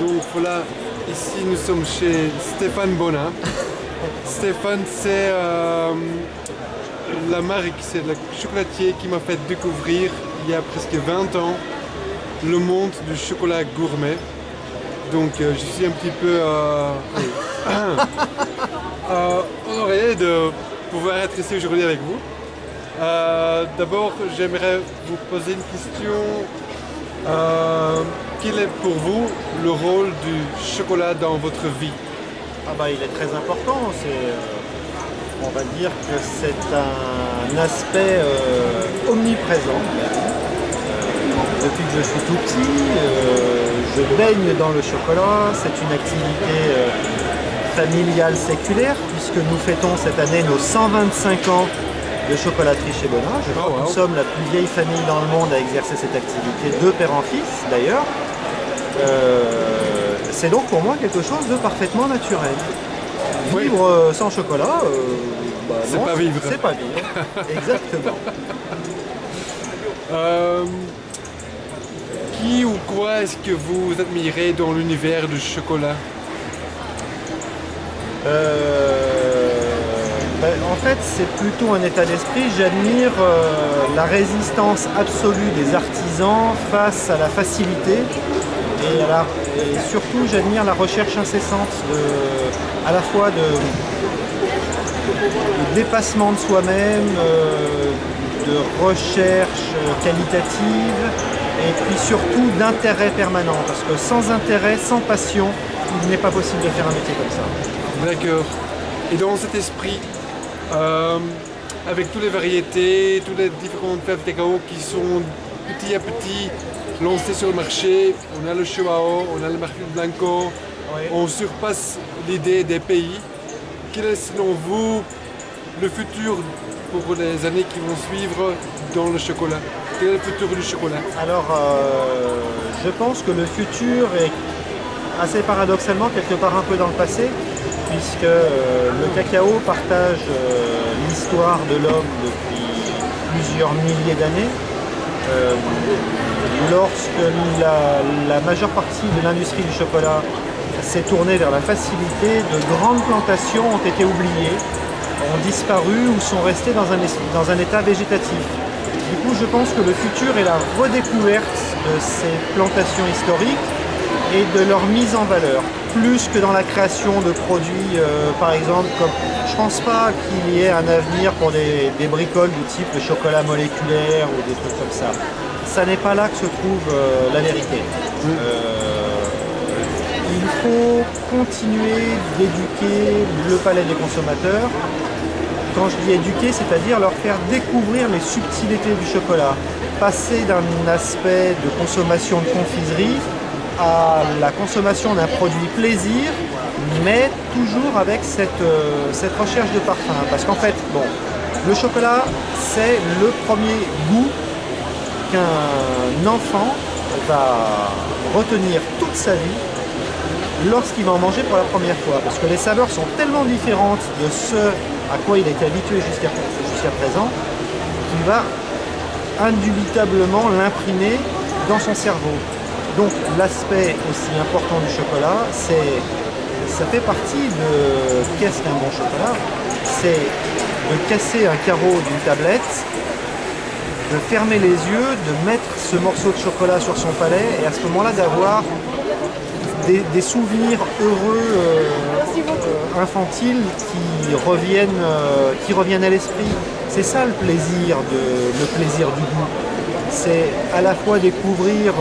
Donc voilà, ici nous sommes chez Stéphane Bonin. Stéphane, c'est la marque, c'est le chocolatier qui m'a fait découvrir il y a presque 20 ans le monde du chocolat gourmet. Donc je suis un petit peu honoré de pouvoir être ici aujourd'hui avec vous. D'abord, j'aimerais vous poser une question. Quel est pour vous le rôle du chocolat dans votre vie? Il est très important. On va dire que c'est un aspect omniprésent. Depuis que je suis tout petit, je baigne dans le chocolat. C'est une activité familiale séculaire puisque nous fêtons cette année nos 125 ans de chocolaterie chez Bonin. Je crois que nous sommes la plus vieille famille dans le monde à exercer cette activité, de père en fils d'ailleurs. C'est donc pour moi quelque chose de parfaitement naturel. Vivre sans chocolat, c'est non, pas vivre. C'est pas vivre, exactement. Qui ou quoi est-ce que vous admirez dans l'univers du chocolat? En fait, c'est plutôt un état d'esprit. J'admire la résistance absolue des artisans face à la facilité et surtout j'admire la recherche incessante à la fois de dépassement de soi-même, de recherche qualitative et puis surtout d'intérêt permanent parce que sans intérêt, sans passion, il n'est pas possible de faire un métier comme ça. D'accord. Et dans cet esprit, avec toutes les variétés, toutes les différentes fèves de cacao qui sont petit à petit lancées sur le marché, on a le Chihuahua, on a le Marfil Blanco, on surpasse l'idée des pays. Quel est selon vous le futur pour les années qui vont suivre dans le chocolat? Quel est le futur du chocolat? Alors, je pense que le futur est assez paradoxalement quelque part un peu dans le passé, puisque le cacao partage l'histoire de l'homme depuis plusieurs milliers d'années. Lorsque la majeure partie de l'industrie du chocolat s'est tournée vers la facilité, de grandes plantations ont été oubliées, ont disparu ou sont restées dans un état végétatif. Du coup, je pense que le futur est la redécouverte de ces plantations historiques et de leur mise en valeur, plus que dans la création de produits, par exemple, comme je pense pas qu'il y ait un avenir pour des bricoles du type le chocolat moléculaire ou des trucs comme ça. Ça n'est pas là que se trouve la vérité. Il faut continuer d'éduquer le palais des consommateurs. Quand je dis éduquer, c'est-à-dire leur faire découvrir les subtilités du chocolat. Passer d'un aspect de consommation de confiserie à la consommation d'un produit plaisir, mais toujours avec cette recherche de parfum. Parce qu'en fait, le chocolat, c'est le premier goût qu'un enfant va retenir toute sa vie lorsqu'il va en manger pour la première fois. Parce que les saveurs sont tellement différentes de ce à quoi il a été habitué jusqu'à présent, qu'il va indubitablement l'imprimer dans son cerveau. Donc l'aspect aussi important du chocolat, ça fait partie de qu'est-ce qu'un bon chocolat, c'est de casser un carreau d'une tablette, de fermer les yeux, de mettre ce morceau de chocolat sur son palais et à ce moment-là d'avoir des souvenirs heureux infantiles qui reviennent à l'esprit. C'est ça le plaisir du goût. C'est à la fois découvrir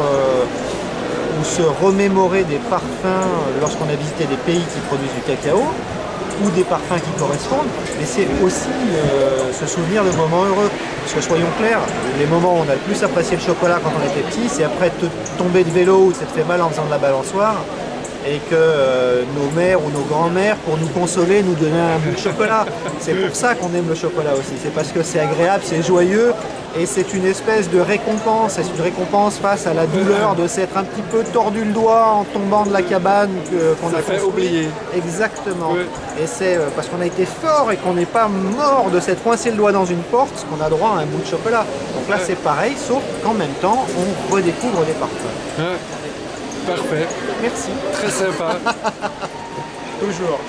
ou se remémorer des parfums lorsqu'on a visité des pays qui produisent du cacao ou des parfums qui correspondent, mais c'est aussi se souvenir de moments heureux. Parce que soyons clairs, les moments où on a le plus apprécié le chocolat quand on était petit, c'est après te tomber de vélo ou ça te fait mal en faisant de la balançoire et que nos mères ou nos grands-mères, pour nous consoler, nous donnaient un bout de chocolat. C'est pour ça qu'on aime le chocolat aussi. C'est parce que c'est agréable, c'est joyeux et c'est une espèce de récompense. C'est une récompense face à la douleur de s'être un petit peu tordu le doigt en tombant de la cabane qu'on a fait construit. oublier. Exactement. Ouais. Et c'est parce qu'on a été fort et qu'on n'est pas mort de s'être coincé le doigt dans une porte qu'on a droit à un bout de chocolat. Donc là c'est pareil, sauf qu'en même temps on redécouvre des parfums. Ouais. Parfait, Merci. très sympa. Toujours.